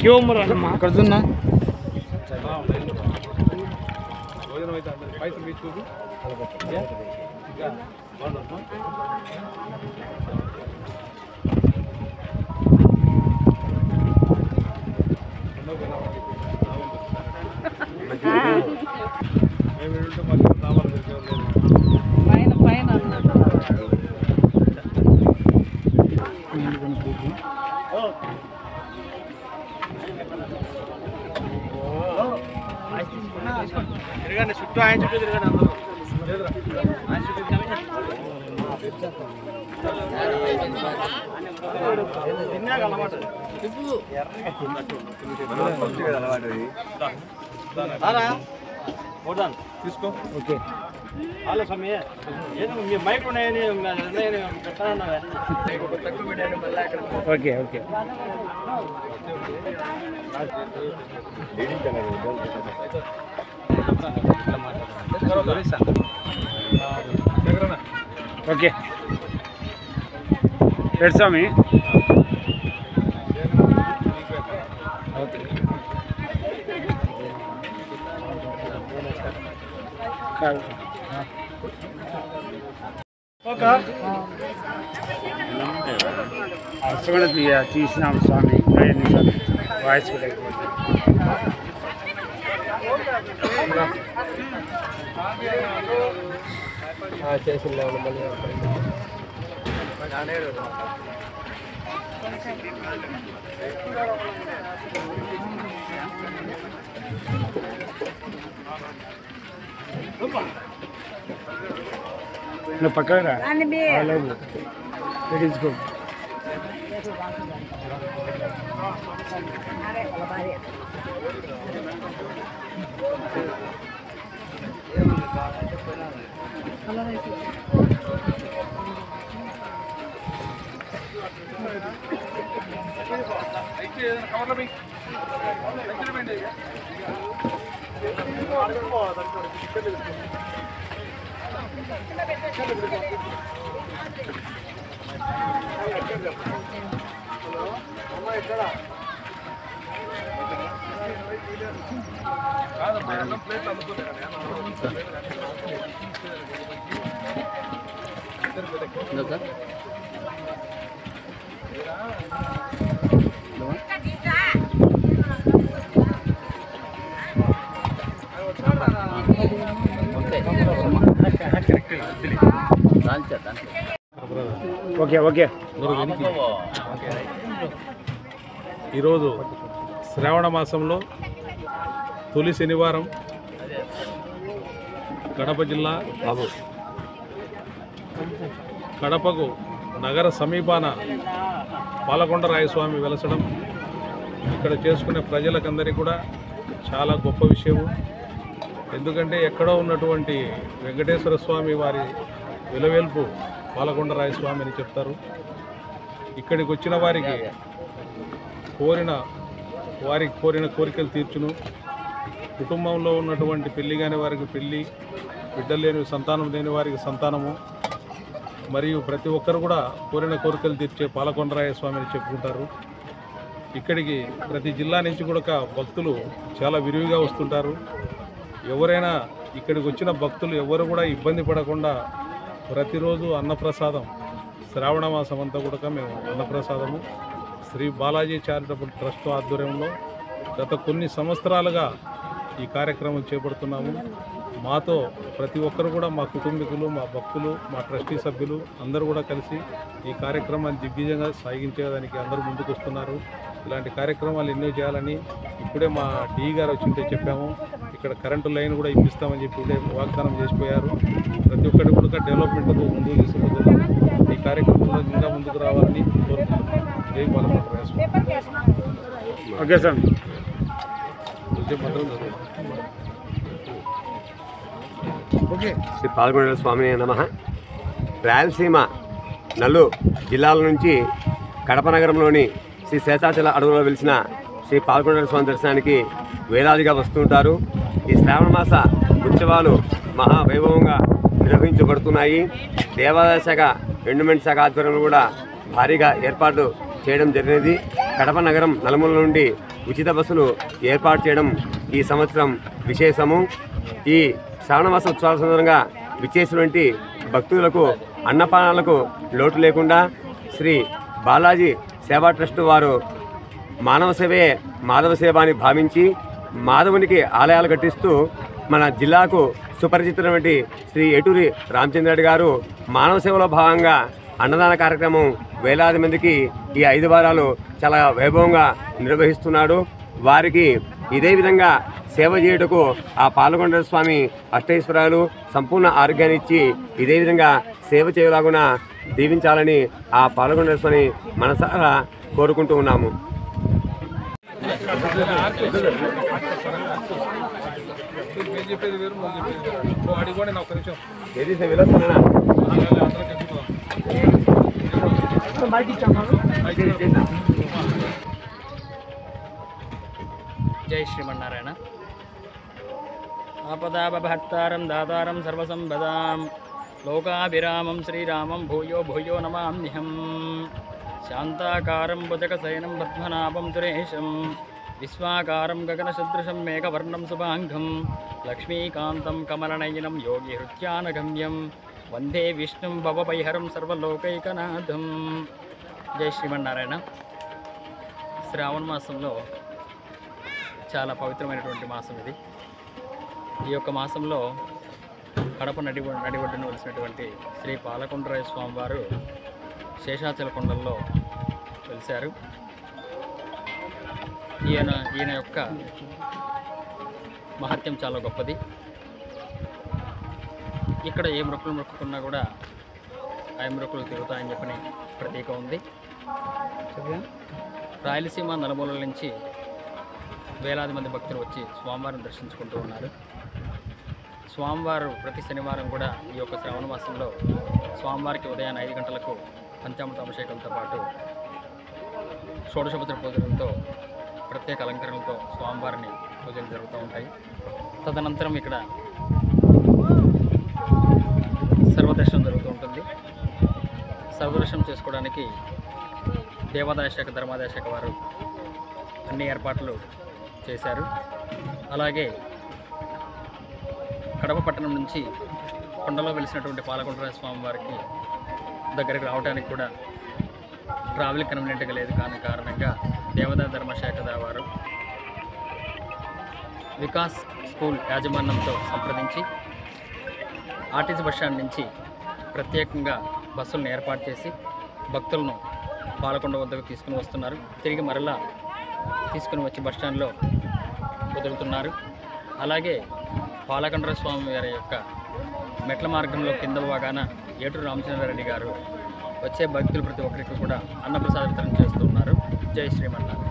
क्यों मरा कर ना చుట్టూ ఆయన చుట్టూ తిరగండి అందరూ తీసుకో ఓకే హలో సమయ ఏదో మీ మైక్ ఉన్నాయని ఓకే ఓకే ఓకే రెడ్ స్వామి ఓకే తీసినాం స్వామి వాయిస్ చేసి పక్కన తీసుకో ఓకే ఓకే ఈరోజు శ్రావణ మాసంలో తొలి శనివారం కడప జిల్లా కడపకు నగర సమీపాన పాలకొండరాయస్వామి వెలసడం ఇక్కడ చేసుకునే ప్రజలకందరికీ కూడా చాలా గొప్ప విషయము. ఎందుకంటే ఎక్కడో ఉన్నటువంటి వెంకటేశ్వర స్వామి వారి వెలవేల్పు పాలకొండరాయస్వామి అని చెప్తారు. ఇక్కడికి వచ్చిన వారికి కోరిన కోరికలు తీర్చును. కుటుంబంలో ఉన్నటువంటి పెళ్లి కాని వారికి పెళ్లి, బిడ్డలు లేని సంతానం లేని వారికి సంతానము, మరియు ప్రతి ఒక్కరు కూడా కోరిన కోరికలు తీర్చే పాలకొండరాయస్వామి అని చెప్పుకుంటారు. ఇక్కడికి ప్రతి జిల్లా నుంచి కూడా భక్తులు చాలా విరివిగా వస్తుంటారు. ఎవరైనా ఇక్కడికి వచ్చిన భక్తులు ఎవరు కూడా ఇబ్బంది పడకుండా ప్రతిరోజు అన్నప్రసాదం, శ్రావణ మాసం అంతా కూడా మేము అన్నప్రసాదము శ్రీ బాలాజీ చారిటబుల్ ట్రస్ట్ ఆధ్వర్యంలో గత కొన్ని సంవత్సరాలుగా ఈ కార్యక్రమం చేపడుతున్నాము. మాతో ప్రతి ఒక్కరు కూడా మా కుటుంబీకులు, మా భక్తులు, మా ట్రస్టీ సభ్యులు అందరూ కూడా కలిసి ఈ కార్యక్రమాన్ని దిగ్విజయంగా సాగించేదానికి అందరూ ముందుకు వస్తున్నారు. ఇలాంటి కార్యక్రమాలు ఎన్నో చేయాలని ఇప్పుడే మా డి గారు వచ్చింటే చెప్పాము. ఇక్కడ కరెంటు లైన్ కూడా ఇప్పిస్తామని చెప్పి ఇప్పుడే వాగ్దానం చేసిపోయారు. ప్రతి ఒక్కటి కూడా డెవలప్మెంట్కు ముందుకు తీసుకుపోతున్నారు. ఈ కార్యక్రమంలో ఇంకా ముందుకు రావాలని కోరుకుంటున్నాం. జై పాలకొండరాయస్వామి. Okay sir. శ్రీ పాలకొండరాయస్వామి నమః. రాయలసీమ నలుగురు జిల్లాల నుంచి కడప నగరంలోని శ్రీ శేషాచల అడవులో వెలిసిన శ్రీ పాలకొండరాయస్వామి దర్శనానికి వేలాదిగా వస్తుంటారు. ఈ శ్రావణ మాస ఉత్సవాలు మహావైభవంగా నిర్వహించబడుతున్నాయి. దేవాదాయ శాఖ, ఎండోమెంట్ శాఖ ఆధ్వర్యంలో కూడా భారీగా ఏర్పాట్లు చేయడం జరిగినది. కడప నగరం నలుమూల నుండి ఉచిత బస్సులు ఏర్పాటు చేయడం ఈ సంవత్సరం విశేషము. ఈ శ్రావణమాస ఉత్సవాల సందర్భంగా విచ్చేసినటువంటి భక్తులకు అన్నపానాలకు లోటు లేకుండా శ్రీ బాలాజీ సేవా ట్రస్ట్ వారు మానవ సేవే మాధవ సేవ అని భావించి మాధవునికి ఆలయాలు కట్టిస్తూ మన జిల్లాకు సుపరిచితమైనటువంటి శ్రీ ఏటూరి రామచంద్రరెడ్డి గారు మానవ సేవలో భాగంగా అన్నదాన కార్యక్రమం వేలాది మందికి ఈ 5 వారాలు చాలా వైభవంగా నిర్వహిస్తున్నాడు. వారికి ఇదే విధంగా సేవ చేయుటకు ఆ పాలకొండ స్వామి అష్టైశ్వర్యాలు సంపూర్ణ ఆరోగ్యాన్ని ఇచ్చి ఇదే విధంగా సేవ చేయలాగున దీవించాలని ఆ పాలకొండ స్వామి మనసారా కోరుకుంటూ ఉన్నాము. జై శ్రీమన్నారాయణ. ఆపదాపహర్తారం దాతారం సర్వసంపదాం లోకాభిరామం శ్రీరామం భూయో భూయో నమామ్యహం. శాంతాకారం భుజగశయనం పద్మనాభం సురేశం విశ్వాకారం గగనసదృశం మేఘవర్ణం శుభాంగం లక్ష్మీకాంతం కమలనయనం యోగి హృత్యానగమ్యం వందే విష్ణుం భవభైహరం సర్వలోకైకనాథం. జై శ్రీమన్నారాయణ. శ్రావణ మాసంలో చాలా పవిత్రమైనటువంటి మాసం ఇది. ఈ యొక్క మాసంలో కడప నడిబొడ్డున వెలిసినటువంటి శ్రీ పాలకొండరాయ స్వామివారు శేషాచల కొండల్లో వెలిశారు. ఈయన యొక్క మహత్యం చాలా గొప్పది. ఇక్కడ ఏ మొక్కులు మొక్కుకున్నా కూడా ఆ మొక్కులు తిరుగుతాయని చెప్పని ప్రతీక ఉంది. రాయలసీమ నలుమూలల నుంచి వేలాది మంది భక్తులు వచ్చి స్వామివారిని దర్శించుకుంటూ ఉన్నారు. స్వామివారు ప్రతి శనివారం కూడా ఈ యొక్క శ్రావణ మాసంలో స్వామివారికి ఉదయాన్నే 5 గంటలకు పంచామృత అభిషేకంతో పాటు షోడశోపచార పూజలతో ప్రత్యేక అలంకరణలతో స్వామివారిని పూజలు జరుగుతూ ఉంటాయి. తదనంతరం ఇక్కడ సర్వదర్శనం జరుగుతూ ఉంటుంది. సర్వదర్శనం చేసుకోవడానికి దేవాదాయ శాఖ ధర్మాదాయ శాఖ వారు అన్ని ఏర్పాట్లు చేశారు. అలాగే కడప పట్టణం నుంచి కొండలో వెలిసినటువంటి పాలకొండరాయ స్వామి వారికి దగ్గరికి రావడానికి కూడా ట్రావెల్ కన్వీనియంట్గా లేదు. కారణంగా దేవాదాయ ధర్మశాఖ వారు వికాస్ స్కూల్ యాజమాన్యంతో సంప్రదించి ఆర్టీసీ బస్టాండ్ నుంచి ప్రత్యేకంగా బస్సులను ఏర్పాటు చేసి భక్తులను పాలకొండ వద్దకు తీసుకుని వస్తున్నారు. తిరిగి మరలా తీసుకుని వచ్చి బస్టాండ్లో వదులుతున్నారు. అలాగే పాలకొండరాయ స్వామి వారి యొక్క మెట్ల మార్గంలో కింద భాగాన ఏటూరి రామచంద్రారెడ్డి గారు వచ్చే భక్తులు ప్రతి ఒక్కరికి కూడా అన్నప్రసాద వితరణ చేస్తున్నారు. జై శ్రీమన్నారాయణ.